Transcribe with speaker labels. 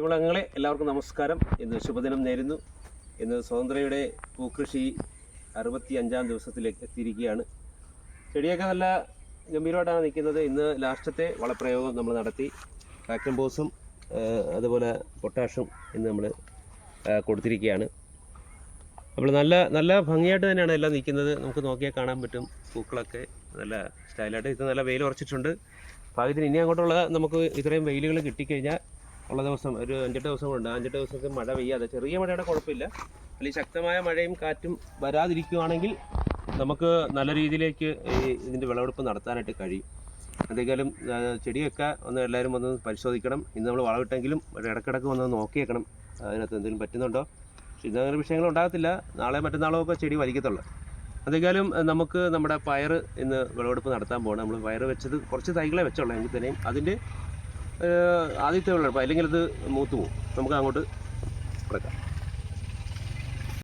Speaker 1: പ്രിയമുള്ളങ്ങളെ എല്ലാവർക്കും നമസ്കാരം. ഇന്ന് ശുഭദിനം നേരുന്നു. ഇന്ന് സ്വതന്ത്രയുടെ പൂക്കൃഷി 65-ാം ദിവസത്തിലേക്ക് എത്തിയിരിക്കുകയാണ്. ചെടിയൊക്കെ നല്ല ഗംഭീരമായിട്ടാണ് നിൽക്കുന്നത്. ഇന്ന് ലാസ്റ്റത്തെ വളപ്രയോഗം നമ്മൾ നടത്തി. ഫാക്ടംബോസും അതുപോലെ പൊട്ടാഷും ഇന്ന് നമ്മൾ കൊടുത്തിരിക്കുകയാണ്. അപ്പോൾ നല്ല ഭംഗിയായിട്ട് തന്നെയാണ് എല്ലാം നിൽക്കുന്നത്. നമുക്ക് നോക്കിയാൽ കാണാൻ പറ്റും. പൂക്കളൊക്കെ നല്ല സ്റ്റൈലായിട്ട് ഇത് നല്ല വെയിൽ ഉറച്ചിട്ടുണ്ട്. ഭാഗ്യത്തിന് ഇനി അങ്ങോട്ടുള്ള നമുക്ക് ഇത്രയും വെയിലുകൾ കിട്ടിക്കഴിഞ്ഞാൽ ഉള്ള ദിവസം ഒരു 5-8 ദിവസം കൊണ്ട് 5-8 ദിവസമൊക്കെ മഴ പെയ്യാതെ ചെറിയ മഴയുടെ കുഴപ്പമില്ല. അല്ലെങ്കിൽ ശക്തമായ മഴയും കാറ്റും വരാതിരിക്കുകയാണെങ്കിൽ നമുക്ക് നല്ല രീതിയിലേക്ക് ഇതിൻ്റെ വിളവെടുപ്പ് നടത്താനായിട്ട് കഴിയും. എന്തെങ്കിലും ചെടിയൊക്കെ ഒന്ന് എല്ലാവരും ഒന്ന് പരിശോധിക്കണം. ഇന്ന് നമ്മൾ വളമിട്ടെങ്കിലും ഇടയ്ക്കിടയ്ക്ക് വന്ന് നോക്കിയേക്കണം അതിനകത്ത് എന്തെങ്കിലും പറ്റുന്നുണ്ടോ. പക്ഷേ ഇതങ്ങനെ വിഷയങ്ങൾ ഉണ്ടാകത്തില്ല. നാളെ മറ്റന്നാളോ ഒക്കെ ചെടി വലിക്കത്തുള്ളൂ. എന്തെങ്കിലും നമുക്ക് നമ്മുടെ പയർ ഇന്ന് വിളവെടുപ്പ് നടത്താൻ പോകണം. നമ്മൾ പയർ വെച്ചത് കുറച്ച് തൈകളെ വെച്ചുള്ളൂ. എങ്കിൽ തന്നെയും അതിൻ്റെ ആദ്യത്തെ വിളവെടുപ്പ് അല്ലെങ്കിൽ അത് മൂത്ത് പോകും. നമുക്ക് അങ്ങോട്ട് കിടക്കാം.